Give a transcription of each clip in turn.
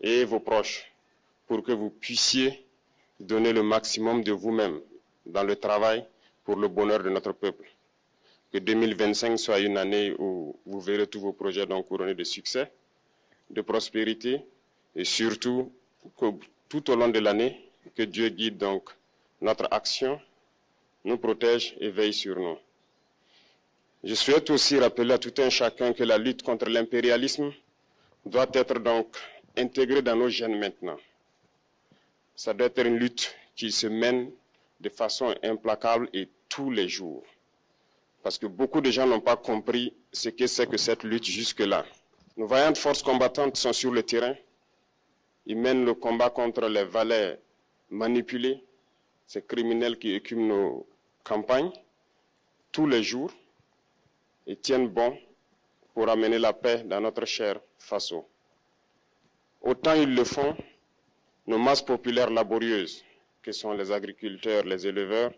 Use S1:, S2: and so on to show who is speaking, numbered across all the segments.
S1: et vos proches pour que vous puissiez donner le maximum de vous-même dans le travail pour le bonheur de notre peuple. Que 2025 soit une année où vous verrez tous vos projets donc couronnés de succès, de prospérité et surtout que tout au long de l'année, que Dieu guide donc notre action, nous protège et veille sur nous. Je souhaite aussi rappeler à tout un chacun que la lutte contre l'impérialisme doit être donc intégrée dans nos gènes maintenant. Ça doit être une lutte qui se mène de façon implacable et tous les jours. Parce que beaucoup de gens n'ont pas compris ce que c'est que cette lutte jusque-là. Nos vaillantes forces combattantes sont sur le terrain. Ils mènent le combat contre les valets manipulés, ces criminels qui écument nos campagnes tous les jours et tiennent bon pour amener la paix dans notre cher Faso. Autant ils le font, nos masses populaires laborieuses, que sont les agriculteurs, les éleveurs,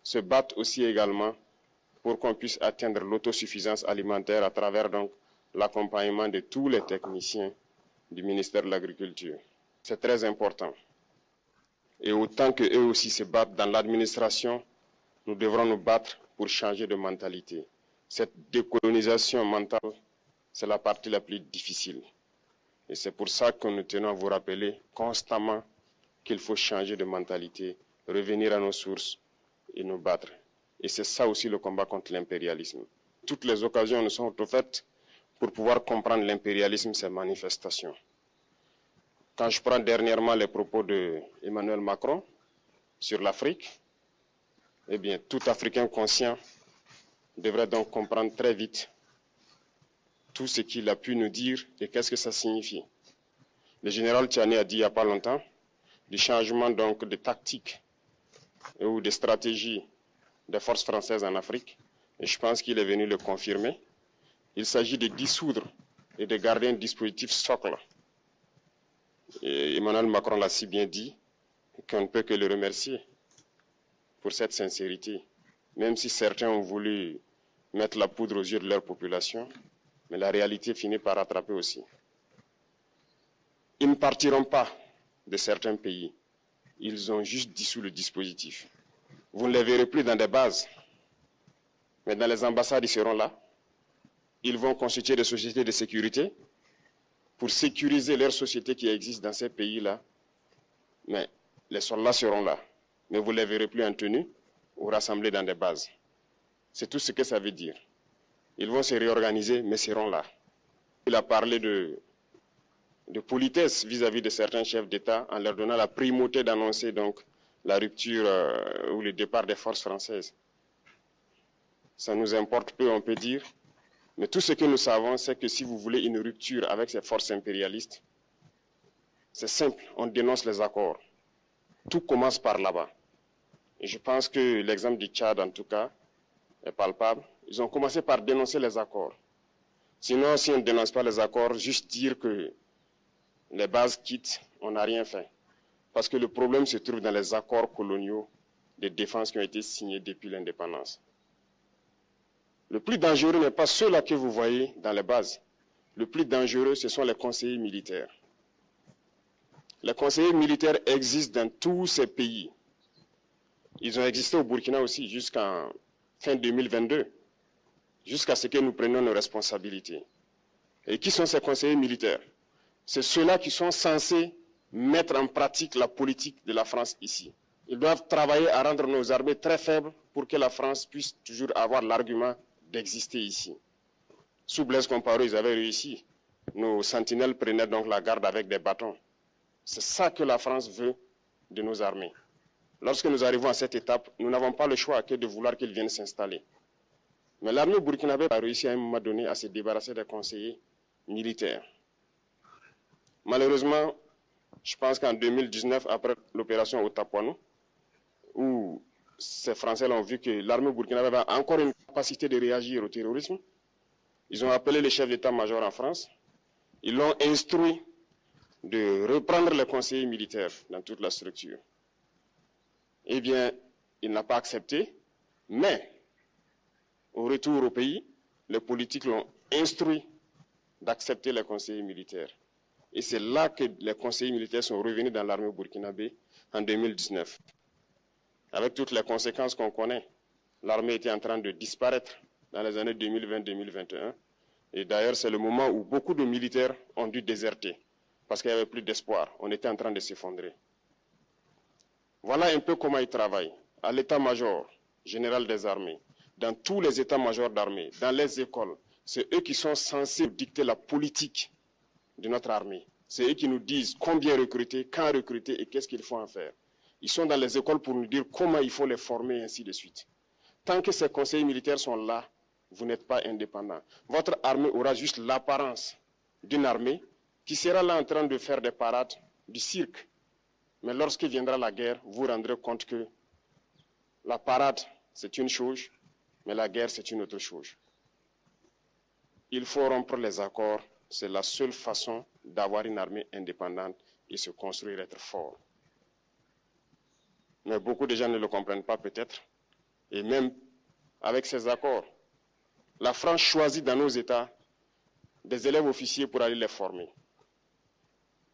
S1: se battent aussi également pour qu'on puisse atteindre l'autosuffisance alimentaire à travers donc l'accompagnement de tous les techniciens du ministère de l'Agriculture. C'est très important. Et autant qu'eux aussi se battent dans l'administration, nous devrons nous battre pour changer de mentalité. Cette décolonisation mentale, c'est la partie la plus difficile. Et c'est pour ça que nous tenons à vous rappeler constamment qu'il faut changer de mentalité, revenir à nos sources et nous battre. Et c'est ça aussi le combat contre l'impérialisme. Toutes les occasions nous sont offertes pour pouvoir comprendre l'impérialisme, ses manifestations. Quand je prends dernièrement les propos d'Emmanuel Macron sur l'Afrique, eh bien, tout Africain conscient devrait donc comprendre très vite tout ce qu'il a pu nous dire et qu'est-ce que ça signifie. Le général Tchani a dit il n'y a pas longtemps du changement donc de tactique ou de stratégie des forces françaises en Afrique, et je pense qu'il est venu le confirmer. Il s'agit de dissoudre et de garder un dispositif socle. Et Emmanuel Macron l'a si bien dit qu'on ne peut que le remercier pour cette sincérité, même si certains ont voulu mettre la poudre aux yeux de leur population, mais la réalité finit par rattraper aussi. Ils ne partiront pas de certains pays, ils ont juste dissous le dispositif. Vous ne les verrez plus dans des bases, mais dans les ambassades, ils seront là. Ils vont constituer des sociétés de sécurité pour sécuriser leurs sociétés qui existent dans ces pays-là. Mais les soldats seront là, mais vous ne les verrez plus en tenue ou rassemblés dans des bases. C'est tout ce que ça veut dire. Ils vont se réorganiser, mais seront là. Il a parlé de politesse vis-à-vis de certains chefs d'État en leur donnant la primauté d'annoncer donc la rupture ou le départ des forces françaises. Ça nous importe peu, on peut dire, mais tout ce que nous savons, c'est que si vous voulez une rupture avec ces forces impérialistes, c'est simple, on dénonce les accords. Tout commence par là-bas. Et je pense que l'exemple du Tchad, en tout cas, est palpable. Ils ont commencé par dénoncer les accords. Sinon, si on ne dénonce pas les accords, juste dire que les bases quittent, on n'a rien fait. Parce que le problème se trouve dans les accords coloniaux de défense qui ont été signés depuis l'indépendance. Le plus dangereux n'est pas ceux-là que vous voyez dans les bases. Le plus dangereux, ce sont les conseillers militaires. Les conseillers militaires existent dans tous ces pays. Ils ont existé au Burkina aussi jusqu'en fin 2022, jusqu'à ce que nous prenions nos responsabilités. Et qui sont ces conseillers militaires? C'est ceux-là qui sont censés mettre en pratique la politique de la France ici. Ils doivent travailler à rendre nos armées très faibles pour que la France puisse toujours avoir l'argument d'exister ici. Sous Blaise Compaoré, ils avaient réussi. Nos sentinelles prenaient donc la garde avec des bâtons. C'est ça que la France veut de nos armées. Lorsque nous arrivons à cette étape, nous n'avons pas le choix que de vouloir qu'ils viennent s'installer. Mais l'armée burkinabé a réussi à un moment donné à se débarrasser des conseillers militaires. Malheureusement, je pense qu'en 2019, après l'opération Otapuano, où ces Français ont vu que l'armée burkinabé avait encore une capacité de réagir au terrorisme, ils ont appelé les chefs d'état-major en France, ils l'ont instruit de reprendre les conseillers militaires dans toute la structure. Eh bien, il n'a pas accepté, mais au retour au pays, les politiques l'ont instruit d'accepter les conseillers militaires. Et c'est là que les conseillers militaires sont revenus dans l'armée burkinabé en 2019. Avec toutes les conséquences qu'on connaît, l'armée était en train de disparaître dans les années 2020-2021. Et d'ailleurs, c'est le moment où beaucoup de militaires ont dû déserter parce qu'il n'y avait plus d'espoir. On était en train de s'effondrer. Voilà un peu comment ils travaillent. À l'état-major général des armées, dans tous les états-majors d'armée, dans les écoles, c'est eux qui sont censés dicter la politique de notre armée. C'est eux qui nous disent combien recruter, quand recruter et qu'est-ce qu'il faut en faire. Ils sont dans les écoles pour nous dire comment il faut les former et ainsi de suite. Tant que ces conseillers militaires sont là, vous n'êtes pas indépendant. Votre armée aura juste l'apparence d'une armée qui sera là en train de faire des parades, du cirque. Mais lorsque viendra la guerre, vous vous rendrez compte que la parade, c'est une chose, mais la guerre, c'est une autre chose. Il faut rompre les accords. C'est la seule façon d'avoir une armée indépendante et se construire, être fort. Mais beaucoup de gens ne le comprennent pas peut-être. Et même avec ces accords, la France choisit dans nos États des élèves officiers pour aller les former.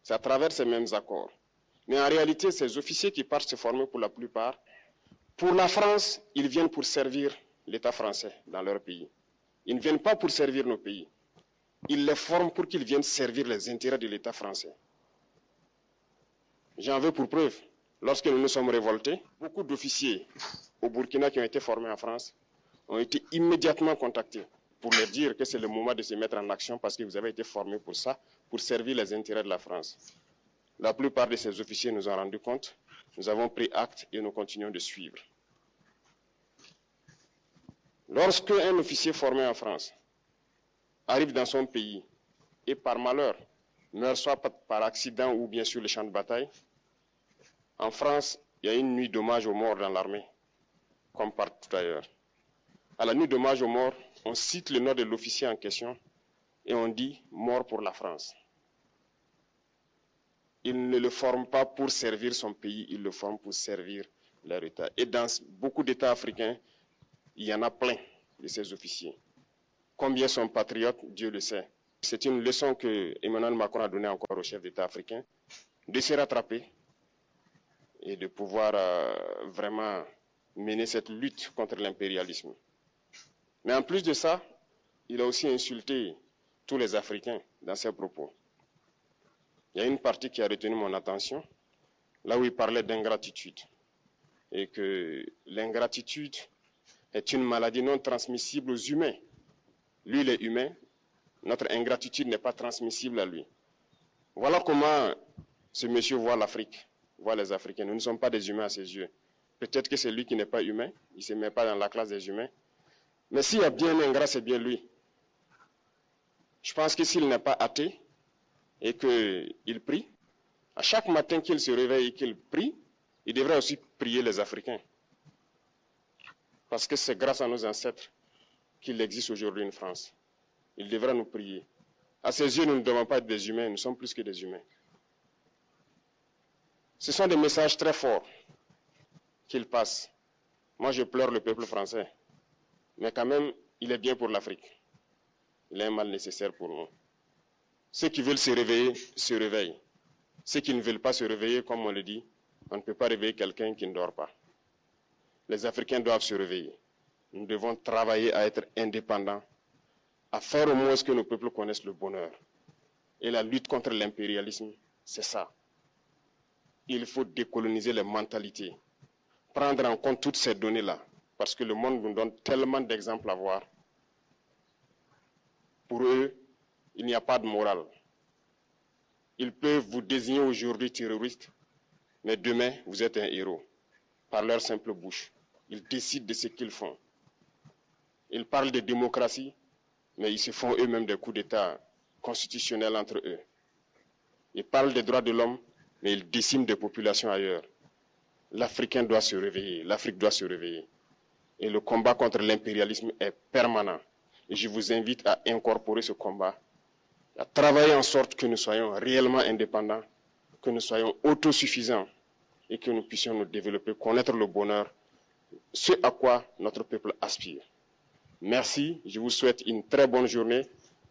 S1: C'est à travers ces mêmes accords. Mais en réalité, ces officiers qui partent se former pour la plupart, pour la France, ils viennent pour servir l'État français dans leur pays. Ils ne viennent pas pour servir nos pays. Ils les forment pour qu'ils viennent servir les intérêts de l'État français. J'en veux pour preuve. Lorsque nous nous sommes révoltés, beaucoup d'officiers au Burkina qui ont été formés en France ont été immédiatement contactés pour leur dire que c'est le moment de se mettre en action parce que vous avez été formés pour ça, pour servir les intérêts de la France. La plupart de ces officiers nous ont rendu compte, nous avons pris acte et nous continuons de suivre. Lorsque un officier formé en France arrive dans son pays et par malheur meurt soit par accident ou bien sur le champ de bataille, en France, il y a une nuit d'hommage aux morts dans l'armée, comme partout ailleurs. À la nuit d'hommage aux morts, on cite le nom de l'officier en question et on dit « mort pour la France ». Il ne le forme pas pour servir son pays, il le forme pour servir leur État. Et dans beaucoup d'États africains, il y en a plein de ces officiers. Combien sont patriotes, Dieu le sait. C'est une leçon que Emmanuel Macron a donnée encore aux chefs d'État africains, de se rattraper et de pouvoir vraiment mener cette lutte contre l'impérialisme. Mais en plus de ça, il a aussi insulté tous les Africains dans ses propos. Il y a une partie qui a retenu mon attention, là où il parlait d'ingratitude, et que l'ingratitude est une maladie non transmissible aux humains. Lui, il est humain, notre ingratitude n'est pas transmissible à lui. Voilà comment ce monsieur voit l'Afrique, voit les Africains. Nous ne sommes pas des humains à ses yeux. Peut-être que c'est lui qui n'est pas humain, il ne se met pas dans la classe des humains. Mais s'il y a bien un ingrat, c'est bien lui. Je pense que s'il n'est pas athée et qu'il prie, à chaque matin qu'il se réveille et qu'il prie, il devrait aussi prier les Africains. Parce que c'est grâce à nos ancêtres qu'il existe aujourd'hui une France. Il devra nous prier. À ses yeux, nous ne devons pas être des humains, nous sommes plus que des humains. Ce sont des messages très forts qu'il passe. Moi, je pleure le peuple français. Mais quand même, il est bien pour l'Afrique. Il est un mal nécessaire pour nous. Ceux qui veulent se réveiller, se réveillent. Ceux qui ne veulent pas se réveiller, comme on le dit, on ne peut pas réveiller quelqu'un qui ne dort pas. Les Africains doivent se réveiller. Nous devons travailler à être indépendants, à faire au moins ce que nos peuples connaissent le bonheur. Et la lutte contre l'impérialisme, c'est ça. Il faut décoloniser les mentalités, prendre en compte toutes ces données-là, parce que le monde nous donne tellement d'exemples à voir. Pour eux, il n'y a pas de morale. Ils peuvent vous désigner aujourd'hui terroriste, mais demain, vous êtes un héros, par leur simple bouche. Ils décident de ce qu'ils font. Ils parlent de démocratie, mais ils se font eux-mêmes des coups d'État constitutionnels entre eux. Ils parlent des droits de l'homme, mais ils déciment des populations ailleurs. L'Africain doit se réveiller, l'Afrique doit se réveiller. Et le combat contre l'impérialisme est permanent. Et je vous invite à incorporer ce combat, à travailler en sorte que nous soyons réellement indépendants, que nous soyons autosuffisants et que nous puissions nous développer, connaître le bonheur, ce à quoi notre peuple aspire. Merci, je vous souhaite une très bonne journée,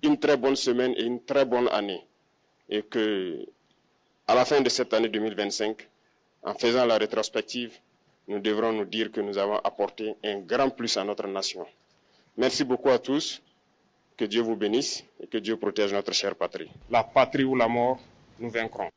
S1: une très bonne semaine et une très bonne année. et que à la fin de cette année 2025, en faisant la rétrospective, nous devrons nous dire que nous avons apporté un grand plus à notre nation. Merci beaucoup à tous, que Dieu vous bénisse et que Dieu protège notre chère patrie. La patrie ou la mort, nous vaincrons.